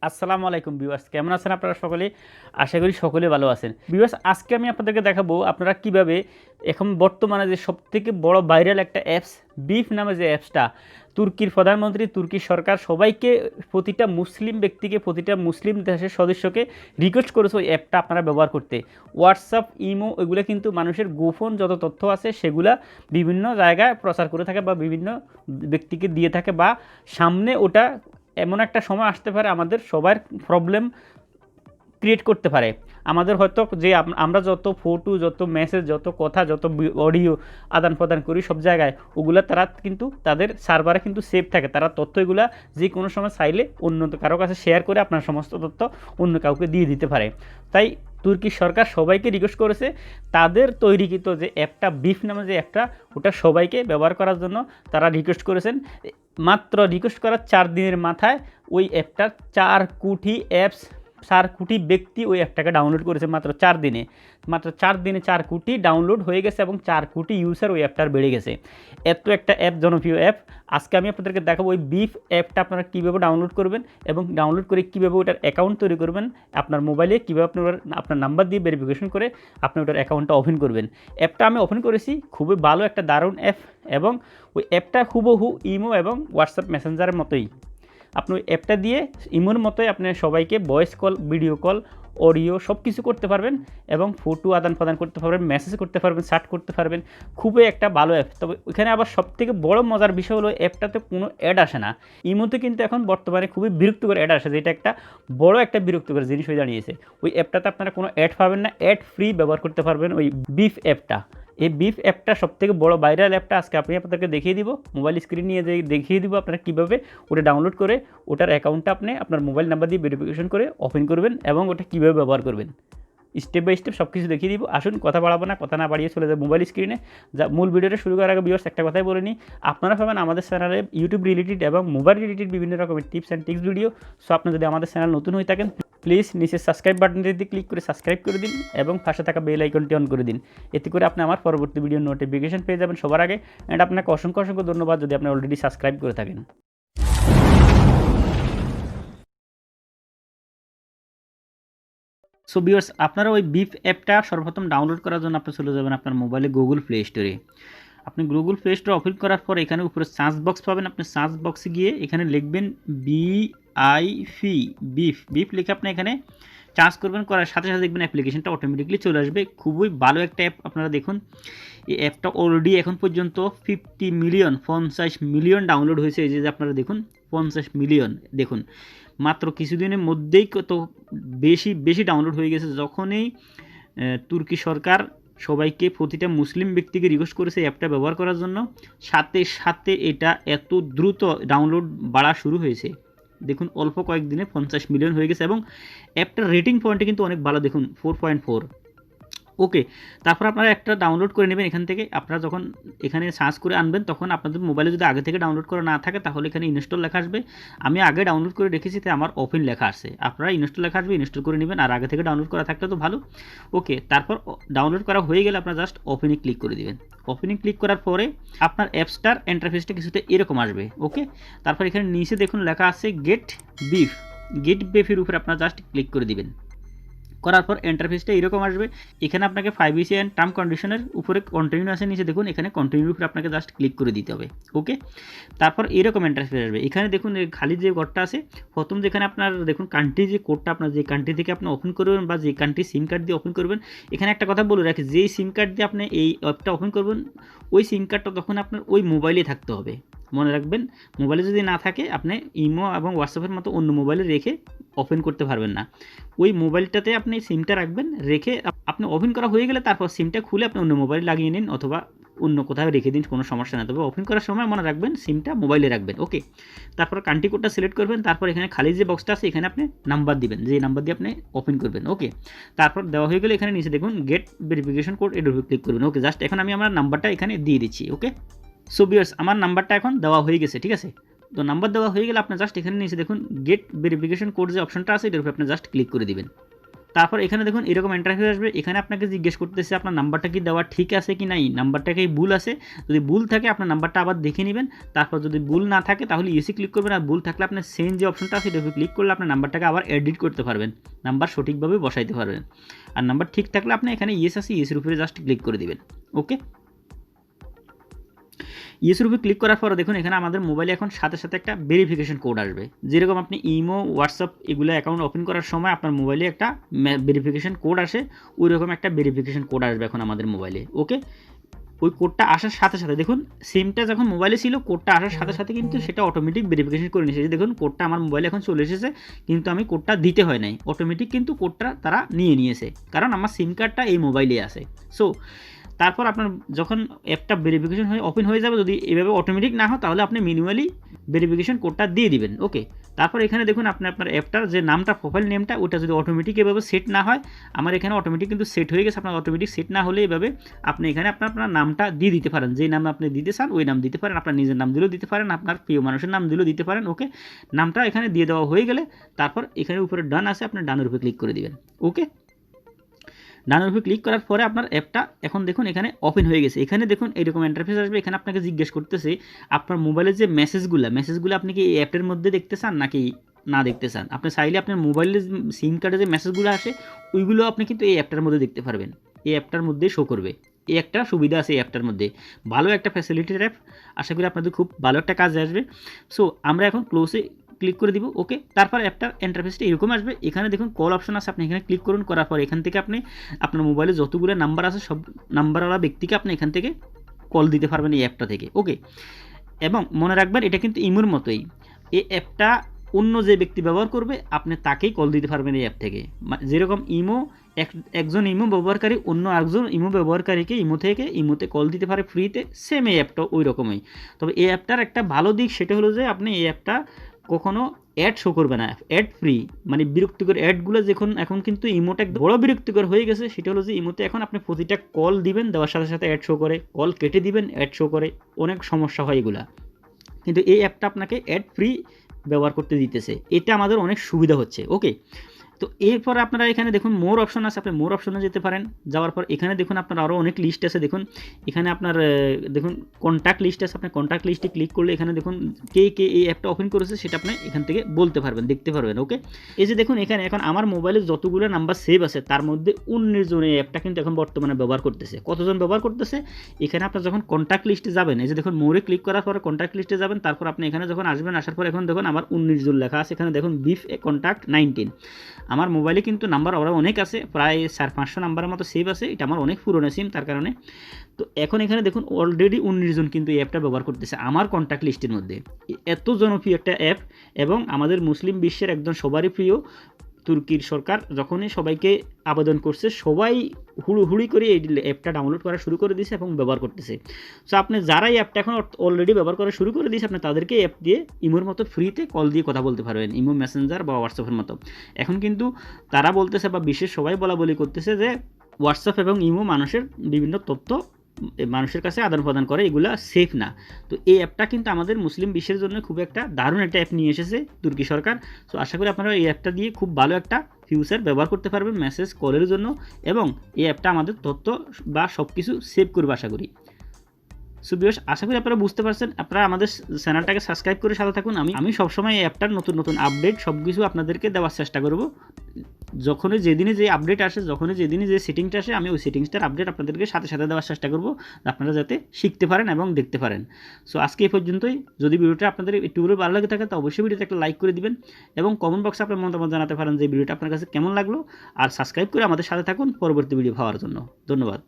আসসালামু আলাইকুম ভিউয়ার্স, কেমন আছেন আপনারা সকলে? আশা করি সকলে ভালো আছেন। ভিউয়ার্স, আজকে আমি আপনাদেরকে দেখাবো আপনারা কিভাবে এখন বর্তমানে যে সবথেকে বড় ভাইরাল একটা অ্যাপস বিফ নামে যে অ্যাপসটা, তুর্কির প্রধানমন্ত্রী, তুর্কি সরকার সবাইকে, প্রতিটা মুসলিম ব্যক্তিকে, প্রতিটা মুসলিম দেশের সদস্যকে রিকোয়েস্ট করেছে ওই অ্যাপটা আপনারা ব্যবহার করতে। হোয়াটসঅ্যাপ, ইমো এগুলো কিন্তু মানুষের গোপন যত তথ্য আছে সেগুলা বিভিন্ন জায়গায় প্রচার করে থাকে বা বিভিন্ন ব্যক্তিকে দিয়ে থাকে, বা সামনে ওটা এমন একটা সময় আসতে পারে আমাদের সবার প্রবলেম ক্রিয়েট করতে পারে। আমাদের হয়তো যে আমরা যত ফটো, যত মেসেজ, যত কথা, যত অডিও আদান প্রদান করি সব জায়গায়, ওগুলো তারা কিন্তু তাদের সার্ভারে কিন্তু সেভ থাকে। তারা তথ্য এগুলা যে কোনো সময় চাইলে অন্য কারো কাছে শেয়ার করে আপনার সমস্ত তথ্য অন্য কাউকে দিয়ে দিতে পারে। তাই তুর্কি সরকার সবাইকে রিকোয়েস্ট করেছে তাদের তৈরিকৃত যে অ্যাপটা বিফ নামে যে অ্যাপটা, ওটা সবাইকে ব্যবহার করার জন্য তারা রিকোয়েস্ট করেছেন। মাত্র রিকোয়েস্ট করার 4 দিনের মাথায় ওই অ্যাপটার 4 কোটি ব্যক্তি ওই অ্যাপটাকে ডাউনলোড করেছে মাত্র 4 দিনে। মাত্র 4 দিনে 4 কোটি ডাউনলোড হয়ে গেছে এবং 4 কোটি ইউজার ওই অ্যাপটার বেড়ে গেছে। এত একটা অ্যাপ, জনপ্রিয় অ্যাপ। আজকে আমি আপনাদেরকে দেখাবো ওই বিফ অ্যাপটা আপনারা কীভাবে ডাউনলোড করবেন এবং ডাউনলোড করে কীভাবে ওটার অ্যাকাউন্ট তৈরি করবেন আপনার মোবাইলে, কীভাবে আপনার নাম্বার দিয়ে ভেরিফিকেশন করে আপনি ওটার অ্যাকাউন্টটা ওপেন করবেন। অ্যাপটা আমি ওপেন করেছি, খুবই ভালো একটা দারুণ অ্যাপ, এবং ওই অ্যাপটা হুবহু ইমো এবং হোয়াটসঅ্যাপ মেসেঞ্জারের মতোই। আপনি ওই অ্যাপটা দিয়ে ইমোর মতোই আপনি সবাইকে voice call, video call, audio সব কিছু করতে পারবেন এবং ফটো আদান প্রদান করতে পারবেন, মেসেজ করতে পারবেন, চ্যাট করতে পারবেন। খুবই একটা ভালো অ্যাপ। তবে ওইখানে আবার সবথেকে বড় মজার বিষয় হলো অ্যাপটাতে কোনো অ্যাড আসে না। ইমোতে কিন্তু এখন বর্তমানে খুবই বিরক্তিকর অ্যাড আসে, যেটা একটা বড় একটা বিরক্তিকর জিনিস হয়ে দাঁড়িয়েছে। ওই অ্যাপটাতে আপনারা কোনো অ্যাড পাবেন না, অ্যাড ফ্রি ব্যবহার করতে পারবেন ওই বিফ অ্যাপটা। এই বিফ অ্যাপটা সবথেকে বড় ভাইরাল অ্যাপটা আজকে আপনাদেরকে দেখিয়ে দিব। মোবাইল স্ক্রিন নিয়ে দেখিয়ে দিব আপনারা কীভাবে ওটা ডাউনলোড করে ওটার অ্যাকাউন্টটা আপনি আপনার মোবাইল নাম্বার দিয়ে ভেরিফিকেশন করে ওপেন করবেন এবং ওটা কীভাবে ব্যবহার করবেন স্টেপ বাই স্টেপ সব কিছু দেখিয়ে দিব। আসুন কথা বাড়াবো না, কথা না বাড়িয়ে চলে যায় মোবাইল স্ক্রিনে। যা মূল ভিডিওটা শুরু করার আগে ভিউয়ার্স একটা কথাই বলে নিই, আপনারা পাবেন আমাদের চ্যানেলে ইউটিউব রিলেটেড এবং মোবাইল রিলেটেড বিভিন্ন রকমের tips and tricks video. So আপনি যদি আমাদের চ্যানেল নতুন হয়ে থাকেন, প্লিজ নিচে সাবস্ক্রাইব বাটনটিতে ক্লিক করে সাবস্ক্রাইব করে দিন এবং পাশে থাকা বেল আইকনটি অন করে দিন। এতে করে আপনি আমার পরবর্তী ভিডিও নোটিফিকেশন পেয়ে যাবেন সবার আগে। অ্যান্ড আপনাকে অসংখ্য অসংখ্য ধন্যবাদ যদি আপনি অলরেডি সাবস্ক্রাইব করে থাকেন। সো ভিউয়ার্স, আপনারা ওই বিফ অ্যাপটা সর্বপ্রথম ডাউনলোড করার জন্য আপনি চলে যাবেন আপনার মোবাইলে গুগল প্লে স্টোরে। আপনি গুগল প্লে স্টোর ওপেন করার পর এখানে উপরে সার্চ বক্স পাবেন। আপনি সার্চ বক্সে গিয়ে এখানে লিখবেন BIF, বিফ। বিফ লিখে আপনি এখানে চার্জ করবেন, করার সাথে সাথে দেখবেন অ্যাপ্লিকেশনটা অটোমেটিকলি চলে আসবে। খুবই ভালো একটা অ্যাপ। আপনারা দেখুন এই অ্যাপটা অলরেডি এখন পর্যন্ত 50 মিলিয়ন ডাউনলোড হয়েছে। এই যে আপনারা দেখুন 50 মিলিয়ন, দেখুন মাত্র কিছুদিনের মধ্যেই কত বেশি ডাউনলোড হয়ে গেছে। যখনই তুর্কি সরকার সবাইকে, প্রতিটা মুসলিম ব্যক্তিকে রিকোয়েস্ট করেছে অ্যাপটা ব্যবহার করার জন্য, সাথে সাথে এটা এত দ্রুত ডাউনলোড বাড়া শুরু হয়েছে। দেখুন অল্প কয়েকদিনে 50 মিলিয়ন হয়ে গেছে এবং অ্যাপটার রেটিং পয়েন্টে কিন্তু অনেক ভালো, দেখুন 4.4। ওকে, তারপর আপনারা একটা ডাউনলোড করে নেবেন এখান থেকে। আপনারা যখন এখানে সার্চ করে আনবেন তখন আপনাদের মোবাইলে যদি আগে থেকে ডাউনলোড করা না থাকে তাহলে এখানে ইনস্টল লেখা আসবে। আমি আগে ডাউনলোড করে রেখেছি তাই আমার ওপেন লেখা আসছে। আপনারা ইনস্টল লেখা আসবে, ইনস্টল করে নেবেন, আর আগে থেকে ডাউনলোড করা থাকলে তো ভালো। ওকে, তারপর ডাউনলোড করা হয়ে গেলে আপনারা জাস্ট ওপেনে ক্লিক করে দেবেন। ওপেনে ক্লিক করার পরে আপনার অ্যাপসটার ইন্টারফেসটা কিছুটা এরকম আসবে। ওকে, তারপর এখানে নিচে দেখুন লেখা আছে গেট বিফের উপরে আপনারা জাস্ট ক্লিক করে দিবেন। করার পর ইন্টারফেসটা এরকম আসবে। এখানে আপনাকে প্রাইভেসি অ্যান্ড টার্ম কন্ডিশনের উপরে কন্টিনিউ আছে, নিচে দেখুন এখানে কন্টিনিউর উপরে আপনাকে জাস্ট ক্লিক করে দিতে হবে। ওকে, তারপর এরকম ইন্টারফেস আসবে। এখানে দেখুন খালি যে ঘরটা আছে, প্রথম যেখানে আপনার দেখুন কান্ট্রি, যে কোডটা আপনার যে কান্ট্রি থেকে আপনি ওপেন করবেন বা যে কান্ট্রি সিম কার্ড দিয়ে ওপেন করবেন, এখানে একটা কথা বলে রাখি, যেই সিম কার্ড দিয়ে আপনি এই অ্যাপটা ওপেন করবেন ওই সিম কার্ডটা তখন আপনার ওই মোবাইলে থাকতে হবে। মনে রাখবেন, মোবাইলে যদি না থাকে আপনি ইমো এবং হোয়াটসঅ্যাপের মতো অন্য মোবাইলে রেখে ওপেন করতে পারবেন না। ওই মোবাইলটাতে আপনি সিমটা রাখবেন, রেখে আপনি ওপেন করা হয়ে গেলে তারপর সিমটা খুলে আপনি অন্য মোবাইলে লাগিয়ে নিন অথবা অন্য কোথাও রেখে দিন, কোনো সমস্যা না। তবে ওপেন করার সময় মনে রাখবেন সিমটা মোবাইলে রাখবেন। ওকে, তারপর কান্ট্রি কোডটা সিলেক্ট করবেন। তারপর এখানে খালি যে বক্সটা আছে এখানে আপনি নাম্বার দিবেন, যে নাম্বার দিয়ে আপনি ওপেন করবেন। ওকে, তারপর দেওয়া হয়ে গেলে এখানে নিচে দেখুন গেট ভেরিফিকেশন কোড, এর উপর ক্লিক করবেন। ওকে, জাস্ট এখন আমি আমার নাম্বারটা এখানে দিয়ে দিচ্ছি। ওকে, সো ভিউয়ার্স, আমার নাম্বারটা এখন দেওয়া হয়ে গেছে, ঠিক আছে। তো নাম্বার দেওয়া হয়ে গেলে আপনার জাস্ট এখানে নিচে দেখুন গেট ভেরিফিকেশন কোড যে অপশনটা আছে এটার উপর আপনি জাস্ট ক্লিক করে দিবেন। তারপর এখানে দেখুন এরকম ইন্টারফেস আসবে, এখানে আপনাকে জিজ্ঞেস করতেছে আপনার নাম্বারটা কি দেওয়া ঠিক আছে কি নাই, নাম্বারটা কি ভুল আছে, যদি ভুল থাকে আপনার নাম্বারটা আবার দেখে নেবেন, তারপর যদি ভুল না থাকে তাহলে ইয়েসে ক্লিক করবেন, আর ভুল থাকলে আপনার চেঞ্জ যে অপশনটা আছে সেটা ক্লিক করলে আপনার নাম্বারটাকে আবার এডিট করতে পারবেন, নাম্বার সঠিকভাবে বসাইতে পারবেন। আর নাম্বার ঠিক থাকলে আপনি এখানে ইয়েস আছে, ইয়েসের উপরে জাস্ট ক্লিক করে দিবেন। ওকে, ইয়েসের উপরে ক্লিক করার পরে দেখুন এখানে আমাদের মোবাইলে এখন সাথে সাথে একটা ভেরিফিকেশন কোড আসবে, যেরকম আপনি ইমো, হোয়াটসঅ্যাপ এগুলো অ্যাকাউন্ট ওপেন করার সময় আপনার মোবাইলে একটা ভেরিফিকেশন কোড আসে, ওই রকম একটা ভেরিফিকেশন কোড আসবে এখন আমাদের মোবাইলে। ওকে, ওই কোডটা আসার সাথে সাথে দেখুন সিমটা যখন মোবাইলে ছিল, কোডটা আসার সাথে সাথে কিন্তু সেটা অটোমেটিক ভেরিফিকেশন করে নিয়েছে। দেখুন কোডটা আমার মোবাইলে এখন চলে এসেছে, কিন্তু আমি কোডটা দিতে হয় নাই, অটোমেটিক কিন্তু কোডটা তারা নিয়ে নিয়েছে, কারণ আমার সিম কার্ডটা এই মোবাইলে আছে। সো তারপর আপনার যখন অ্যাপটা ভেরিফিকেশন হয়ে ওপেন হয়ে যাবে, যদি এভাবে অটোমেটিক না হয় তাহলে আপনি ম্যানুয়ালি ভেরিফিকেশন কোডটা দিয়ে দিবেন। ওকে, তারপর এখানে দেখুন আপনি আপনার অ্যাপটার যে নামটা, প্রোফাইল নেমটা, ওটা যদি অটোমেটিক এভাবে সেট না হয়, আমার এখানে অটোমেটিক কিন্তু সেট হয়ে গেছে, আপনার অটোমেটিক সেট না হলে এভাবে আপনি এখানে আপনার নামটা দিয়ে দিতে পারেন, যেই নাম আপনি দিতে চান ওই নাম দিতে পারেন, আপনার নিজের নাম দিলেও দিতে পারেন, আপনার প্রিয় মানুষের নাম দিলেও দিতে পারেন। ওকে, নামটা এখানে দিয়ে দেওয়া হয়ে গেলে তারপর এখানে উপরে ডান আছে, আপনি ডানের উপরে ক্লিক করে দিবেন। ওকে, ডানের উপরে ক্লিক করার পরে আপনার অ্যাপটা এখন দেখুন এখানে ওপেন হয়ে গেছে। এখানে দেখুন এইরকম ইন্টারফেস আসবে, এখানে আপনাকে জিজ্ঞেস করতেছে আপনার মোবাইলের যে মেসেজগুলো আপনি কি এই অ্যাপের মধ্যে দেখতে চান নাকি না দেখতে চান। আপনি চাইলে আপনার মোবাইলের সিম কার্ডে যে মেসেজগুলো আসে ওইগুলো আপনি কিন্তু এই অ্যাপটার মধ্যে দেখতে পারবেন, এই অ্যাপটার মধ্যে শো করবে। এই একটা সুবিধা আছে এই অ্যাপটার মধ্যে, ভালো একটা ফ্যাসিলিটির অ্যাপ, আশা করি আপনাদের খুব ভালো একটা কাজে আসবে। সো আমরা এখন ক্লোজে ক্লিক করে দিব। ওকে, তারপর অ্যাপটার ইন্টারফেসটা এরকম আসবে, এখানে দেখুন কল অপশন আছে, আপনি এখানে ক্লিক করুন, করার পর এখান থেকে আপনি আপনার মোবাইলে যতগুলো নাম্বার আছে সব নাম্বারওয়ালা ব্যক্তিকে আপনি এখান থেকে কল দিতে পারবেন এই অ্যাপটা থেকে। ওকে, এবং মনে রাখবেন এটা কিন্তু ইমোর মতোই, এই অ্যাপটা অন্য যে ব্যক্তি ব্যবহার করবে আপনি তাকেই কল দিতে পারবেন এই অ্যাপ থেকে, যেরকম ইমো একজন ইমো ব্যবহারকারী অন্য একজন ইমো ব্যবহারকারীকে ইমোতে কল দিতে পারে ফ্রিতে, সেম এই অ্যাপটা ওই রকমই। তবে এই অ্যাপটার একটা ভালো দিক সেটা হলো যে আপনি এই অ্যাপটা কখনো অ্যাড শো করবে না, অ্যাড ফ্রি, মানে বিরক্তিকর অ্যাডগুলো এখন কিন্তু ইমোটা বড় বিরক্তিকর হয়ে গেছে। সেটা হলো যে ইমোতে এখন আপনি প্রতিটা কল দিবেন, দেওয়ার সাথে সাথে অ্যাড শো করে, কল কেটে দিবেন অ্যাড শো করে, অনেক সমস্যা হয় এগুলা। কিন্তু এই অ্যাপটা আপনাকে অ্যাড ফ্রি ব্যবহার করতে দিতেছে, এটা আমাদের অনেক সুবিধা হচ্ছে। ওকে, তো এরপর আপনারা এখানে দেখুন মোর অপশন আছে, আপনি মোর অপশনে যেতে পারেন। যাওয়ার পর এখানে দেখুন আপনার আরও অনেক লিস্ট আছে, দেখুন এখানে আপনার দেখুন কন্ট্যাক্ট লিস্ট আছে, আপনি কন্ট্যাক্ট লিস্টে ক্লিক করলে এখানে দেখুন কে কে এই অ্যাপটা ওপেন করেছে সেটা আপনি এখান থেকে বলতে পারবেন, দেখতে পারবেন। ওকে, এই যে দেখুন এখানে এখন আমার মোবাইলে যতগুলো নাম্বার সেভ আছে তার মধ্যে 19 জন এই অ্যাপটা কিন্তু এখন বর্তমানে ব্যবহার করতেছে। কতজন ব্যবহার করতেছে, এখানে আপনার যখন কন্ট্যাক্ট লিস্টে যাবেন, এই যে দেখুন মোরে ক্লিক করার পরে কন্ট্যাক্ট লিস্টে যাবেন, তারপর আপনি এখানে যখন আসবেন, আসার পর এখন দেখুন আমার 19 জন লেখা আছে, এখানে দেখুন বিফ কন্ট্যাক্ট 19। আমার মোবাইলে কিন্তু নাম্বার ওরা অনেক আছে, প্রায় 400-500 নাম্বারের মতো সেভ আছে, এটা আমার অনেক পুরনো সিম তার কারণে। তো এখন এখানে দেখুন অলরেডি 19 জন কিন্তু এই অ্যাপটা ব্যবহার করতেছে আমার কন্ট্যাক্ট লিস্টের মধ্যে। এত জনপ্রিয় একটা অ্যাপ, এবং আমাদের মুসলিম বিশ্বের একদম সবারই প্রিয়। তুর্কির সরকার যখনই সবাইকে আবেদন করছে, সবাই হুড়ি করে এই অ্যাপটা ডাউনলোড করা শুরু করে দিয়েছে এবং ব্যবহার করতেছে। সো আপনি যারা এই অ্যাপটা এখন অলরেডি ব্যবহার করা শুরু করে দিয়েছে, আপনি তাদেরকে অ্যাপ দিয়ে ইমোর মতো ফ্রিতে কল দিয়ে কথা বলতে পারবেন, ইমো মেসেঞ্জার বা হোয়াটসঅ্যাপের মতো। এখন কিন্তু তারা বলতেছে বা বিশ্বের সবাই বলা করতেছে যে হোয়াটসঅ্যাপ এবং ইমো মানুষের বিভিন্ন তথ্য মানুষের কাছে আদান প্রদান করে, এগুলো সেফ না। তো এই অ্যাপটা কিন্তু আমাদের মুসলিম বিশ্বের জন্য খুব একটা দারুণ একটা অ্যাপ নিয়ে এসেছে তুর্কি সরকার। সো আশা করি আপনারা এই অ্যাপটা দিয়ে খুব ভালো একটা ফিউচার ব্যবহার করতে পারবেন মেসেজ কলের জন্য, এবং এই অ্যাপটা আমাদের তথ্য বা সব কিছু সেভ করবে আশা করি। সো ভিউয়ার্স, আশা করি আপনারা বুঝতে পারছেন, আপনারা আমাদের চ্যানেলটাকে সাবস্ক্রাইব করে সাথে থাকুন। আমি সবসময় এই অ্যাপটার নতুন নতুন আপডেট সব কিছু আপনাদেরকে দেওয়ার চেষ্টা করব। যখনই যেদিনে যে আপডেট আসে, যখনই যেদিনে যে সেটিংসটা আসে, আমি ওই সেটিংসটার আপডেট আপনাদেরকে সাথে সাথে দেওয়ার চেষ্টা করব, আপনারা যাতে শিখতে পারেন এবং দেখতে পারেন। সো আজকে এই পর্যন্তই। যদি ভিডিওটা আপনাদের একটু ভালো লাগে থাকে তো অবশ্যই ভিডিওতে একটা লাইক করে দিবেন, এবং কমেন্ট বক্সে আপনার মতামত জানাতে পারেন যে ভিডিওটা আপনার কাছে কেমন লাগলো, আর সাবস্ক্রাইব করে আমাদের সাথে থাকুন পরবর্তী ভিডিও পাওয়ার জন্য। ধন্যবাদ।